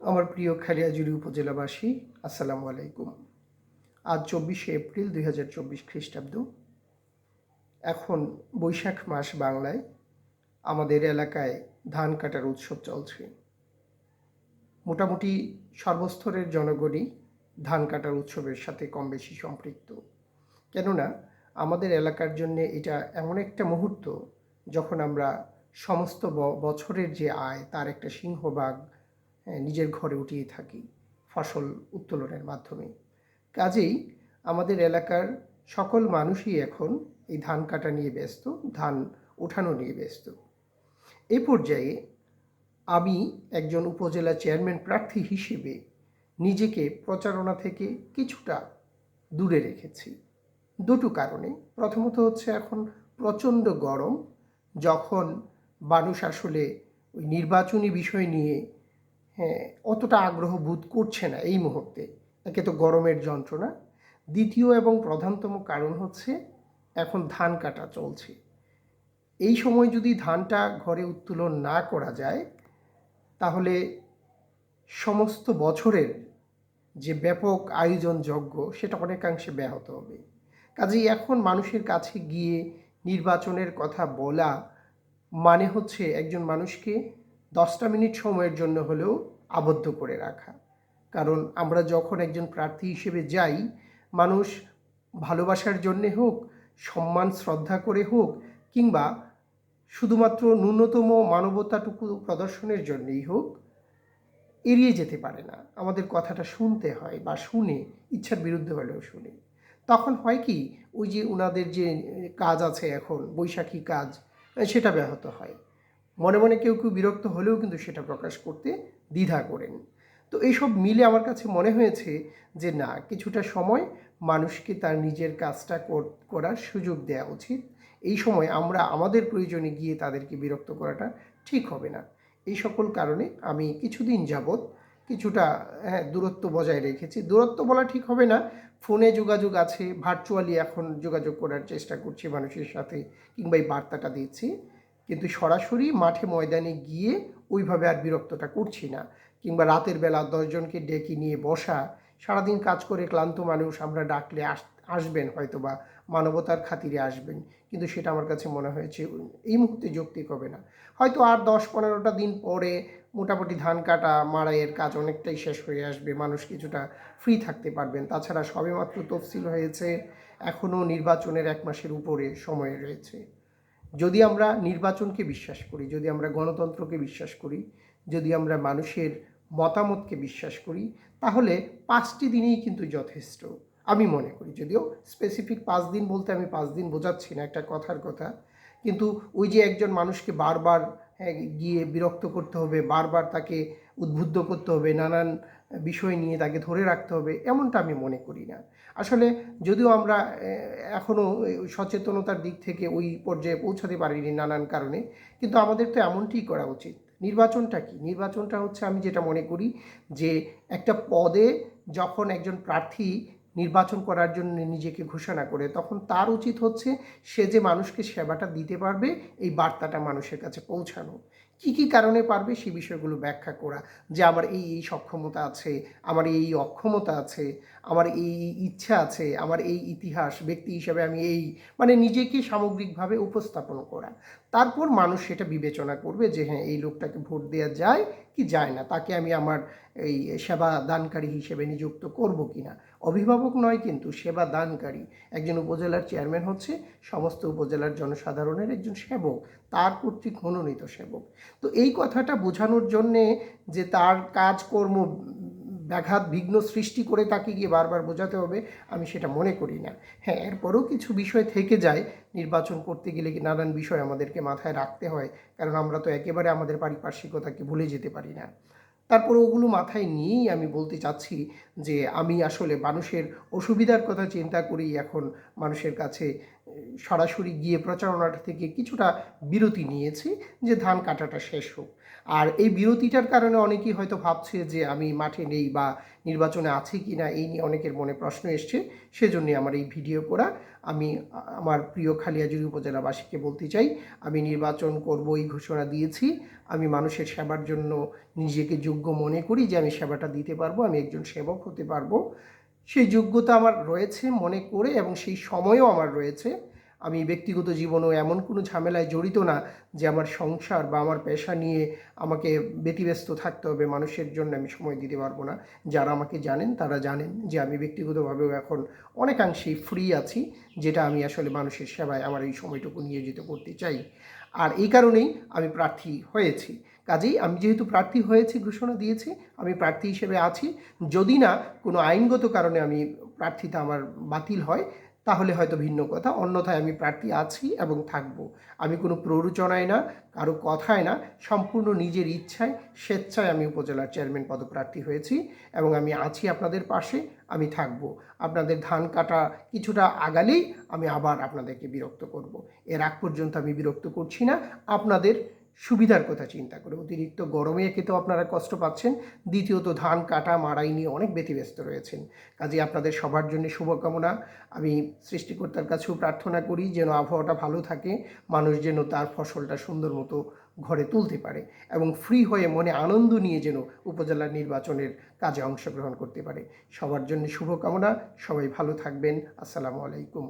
আমার প্রিয় খালিয়াজুড়ি উপজেলাবাসী, আসসালামু আলাইকুম। আজ 24শে এপ্রিল 2024 খ্রিস্টাব্দ। এখন বৈশাখ মাস বাংলায়। আমাদের এলাকায় ধান কাটার উৎসব চলছে। মোটামুটি সর্বস্তরের জনগণই ধান কাটার উৎসবের সাথে কম বেশি সম্পৃক্ত। কেননা আমাদের এলাকার জন্য এটা এমন একটা মুহূর্ত যখন আমরা সমস্ত বছরের যে আয় তার একটা সিংহভাগ নিজের ঘরে উঠিয়ে থাকি ফসল উত্তোলনের মাধ্যমে। কাজেই আমাদের এলাকার সকল মানুষই এখন এই ধান কাটা নিয়ে ব্যস্ত, ধান ওঠানো নিয়ে ব্যস্ত। এই পর্যায়ে আমি একজন উপজেলা চেয়ারম্যান প্রার্থী হিসেবে নিজেকে প্রচারণা থেকে কিছুটা দূরে রেখেছি দুটো কারণে। প্রথমত হচ্ছে এখন প্রচণ্ড গরম, যখন মানুষ আসলে ওই নির্বাচনী বিষয় নিয়ে অতটা আগ্রহ বোধ করছে না এই মুহূর্তে। একে তো গরমের যন্ত্রণা, দ্বিতীয় এবং প্রধানতম কারণ হচ্ছে এখন ধান কাটা চলছে। এই সময় যদি ধানটা ঘরে উত্তোলন না করা যায় তাহলে সমস্ত বছরের যে ব্যাপক আয়োজন যজ্ঞ সেটা অনেকাংশে ব্যাহত হবে। কাজেই এখন মানুষের কাছে গিয়ে নির্বাচনের কথা বলা মানে হচ্ছে একজন মানুষকে 10টা মিনিট সময়ের জন্য হলেও আবদ্ধ করে রাখা। কারণ আমরা যখন একজন প্রার্থী হিসেবে যাই, মানুষ ভালোবাসার জন্যে হোক, সম্মান শ্রদ্ধা করে হোক, কিংবা শুধুমাত্র ন্যূনতম মানবতাটুকু প্রদর্শনের জন্যেই হোক, এড়িয়ে যেতে পারে না। আমাদের কথাটা শুনতে হয়, বা শুনে, ইচ্ছার বিরুদ্ধে হলেও শুনে। তখন হয় কি, ওই যে ওনাদের যে কাজ আছে এখন বৈশাখী কাজ, সেটা ব্যাহত হয়। মনে মনে কেউ কেউ বিরক্ত হলেও কিন্তু সেটা প্রকাশ করতে দ্বিধা করেন। তো এইসব মিলে আমার কাছে মনে হয়েছে যে না, কিছুটা সময় মানুষকে তার নিজের কাজটা করার সুযোগ দেওয়া উচিত। এই সময় আমরা আমাদের প্রয়োজনে গিয়ে তাদেরকে বিরক্ত করাটা ঠিক হবে না। এই সকল কারণে আমি কিছুদিন যাবৎ কিছুটা দূরত্ব বজায় রেখেছি। দূরত্ব বলা ঠিক হবে না, ফোনে যোগাযোগ আছে, ভার্চুয়ালি এখন যোগাযোগ করার চেষ্টা করছি মানুষের সাথে, কিংবা এই বার্তাটা দিচ্ছি, কিন্তু সরাসরি মাঠে ময়দানে গিয়ে ওইভাবে আর বিরক্তটা করছি না। কিংবা রাতের বেলা 10 জনকে ডেকে নিয়ে বসা, সারাদিন কাজ করে ক্লান্ত মানুষ, আমরা ডাকলে আসবেন হয়তো, বা মানবতার খাতিরে আসবেন, কিন্তু সেটা আমার কাছে মনে হয়েছে এই মুহূর্তে যৌক্তিক হবে না। হয়তো আর 10-15টা দিন পরে মোটামুটি ধান কাটা মাড়াইয়ের কাজ অনেকটাই শেষ হয়ে আসবে, মানুষ কিছুটা ফ্রি থাকতে পারবেন। তাছাড়া সবেমাত্র তফসিল হয়েছে, এখনও নির্বাচনের 1 মাসের উপরে সময় রয়েছে। যদি আমরা নির্বাচনকে বিশ্বাস করি, যদি আমরা গণতন্ত্রকে বিশ্বাস করি, যদি আমরা মানুষের মতামতকে বিশ্বাস করি, তাহলে 5টি দিনেই কিন্তু যথেষ্ট আমি মনে করি। যদিও স্পেসিফিক 5 দিন বলতে আমি 5 দিন বোঝাচ্ছি না, একটা কথার কথা। কিন্তু ওই যে একজন মানুষকে বারবার গিয়ে বিরক্ত করতে হবে, বারবার তাকে উদ্বুদ্ধ করতে হবে, নানান বিষয় নিয়ে তাকে ধরে রাখতে হবে, এমনটা আমি মনে করি না। আসলে যদিও আমরা এখনও সচেতনতার দিক থেকে ওই পর্যায়ে পৌঁছাতে পারিনি নানান কারণে, কিন্তু আমাদের তো এমনটিই করা উচিত। নির্বাচনটা কি? নির্বাচনটা হচ্ছে, আমি যেটা মনে করি, যে একটা পদে যখন একজন প্রার্থী নির্বাচন করার জন্য নিজেকে ঘোষণা করে, তখন তার উচিত হচ্ছে সে যে মানুষকে সেবাটা দিতে পারবে, এই বার্তাটা মানুষের কাছে পৌঁছানো। কী কী কারণে পারবে সেই বিষয়গুলো ব্যাখ্যা করা, যে আমার এই এই সক্ষমতা আছে, আমার এই অক্ষমতা আছে, আমার এই ইচ্ছা আছে, আমার এই ইতিহাস, ব্যক্তি হিসাবে আমি এই, মানে নিজেকে সামগ্রিকভাবে উপস্থাপন করা। তারপর মানুষ সেটা বিবেচনা করবে যে হ্যাঁ, এই লোকটাকে ভোট দেওয়া যায় কি যায় না, তাকে আমি আমার এই সেবা দানকারী হিসেবে নিযুক্ত করব কি না। অভিভাবক নয় কিন্তু সেবা দানকারী। একজন উপজেলার চেয়ারম্যান হচ্ছে সমস্ত উপজেলার জনসাধারণের একজন সেবক, তার কর্তৃক মনোনীত সেবক। তো এই কথাটা বোঝানোর জন্যে যে তার কাজকর্ম ব্যাঘাত বিঘ্ন সৃষ্টি করে তাকে গিয়ে বারবার বোঝাতে হবে, আমি সেটা মনে করি না। হ্যাঁ, এরপরেও কিছু বিষয় থেকে যায়, নির্বাচন করতে গেলে কি নানান বিষয় আমাদেরকে মাথায় রাখতে হয়, কারণ আমরা তো একেবারে আমাদের পারিপার্শ্বিকতাকে ভুলে যেতে পারি না। তারপরে ওগুলো মাথায় নিয়েই আমি বলতে চাচ্ছি যে আমি আসলে মানুষের অসুবিধার কথা চিন্তা করেই এখন মানুষের কাছে সরাসরি গিয়ে প্রচারণাটা থেকে কিছুটা বিরতি নিয়েছি, যে ধান কাটাটা শেষ হোক। আর এই বিরতিটার কারণে অনেকেই হয়তো ভাবছে যে আমি মাঠে নেই বা নির্বাচনে আছি কি না, এই নিয়ে অনেকের মনে প্রশ্ন এসছে। সেজন্যই আমার এই ভিডিও করা। আমি আমার প্রিয় খালিয়াজুড়ি উপজেলাবাসীকে বলতে চাই, আমি নির্বাচন করব এই ঘোষণা দিয়েছি। আমি মানুষের সেবার জন্য নিজেকে যোগ্য মনে করি যে আমি সেবাটা দিতে পারবো, আমি একজন সেবক হতে পারবো। সেই যোগ্যতা আমার রয়েছে মনে করে, এবং সেই সময়ও আমার রয়েছে। আমি ব্যক্তিগত জীবনেও এমন কোনো ঝামেলায় জড়িত না যে আমার সংসার বা আমার পেশা নিয়ে আমাকে ব্যতিব্যস্ত থাকতে হবে, মানুষের জন্য আমি সময় দিতে পারবো না। যারা আমাকে জানেন তারা জানেন যে আমি ব্যক্তিগতভাবেও এখন অনেকাংশেই ফ্রি আছি, যেটা আমি আসলে মানুষের সেবায় আমার এই সময়টুকু নিয়োজিত করতে চাই। আর এই কারণেই আমি প্রার্থী হয়েছি। কাজেই আমি যেহেতু প্রার্থী হয়েছি, ঘোষণা দিয়েছি, আমি প্রার্থী হিসেবে আছি। যদি না কোনো আইনগত কারণে আমি প্রার্থিতা আমার বাতিল হয়, তাহলে হয়তো ভিন্ন কথা। অন্যথায় আমি প্রার্থী আছি এবং থাকব। আমি কোনো প্ররোচনায় না, কারো কথায় না, সম্পূর্ণ নিজের ইচ্ছায় স্বেচ্ছায় আমি উপজেলার চেয়ারম্যান পদপ্রার্থী হয়েছি, এবং আমি আছি আপনাদের পাশে, আমি থাকব। আপনাদের ধান কাটা কিছুটা আগালেই আমি আবার আপনাদেরকে বিরক্ত করব। এর আগ পর্যন্ত আমি বিরক্ত করছি না, আপনাদের সুবিধার কথা চিন্তা করে। অতিরিক্ত গরমে একে তো আপনারা কষ্ট পাচ্ছেন, দ্বিতীয়ত ধান কাটা মাড়াই নিয়ে অনেক ব্যতিব্যস্ত রয়েছেন। কাজেই আপনাদের সবার জন্য শুভকামনা। আমি সৃষ্টিকর্তার কাছেও প্রার্থনা করি যেন আবহাওয়াটা ভালো থাকে, মানুষ যেন তার ফসলটা সুন্দর মতো ঘরে তুলতে পারে, এবং ফ্রি হয়ে মনে আনন্দ নিয়ে যেন উপজেলার নির্বাচনের কাজে অংশগ্রহণ করতে পারে। সবার জন্য শুভকামনা। সবাই ভালো থাকবেন। আসসালামু আলাইকুম।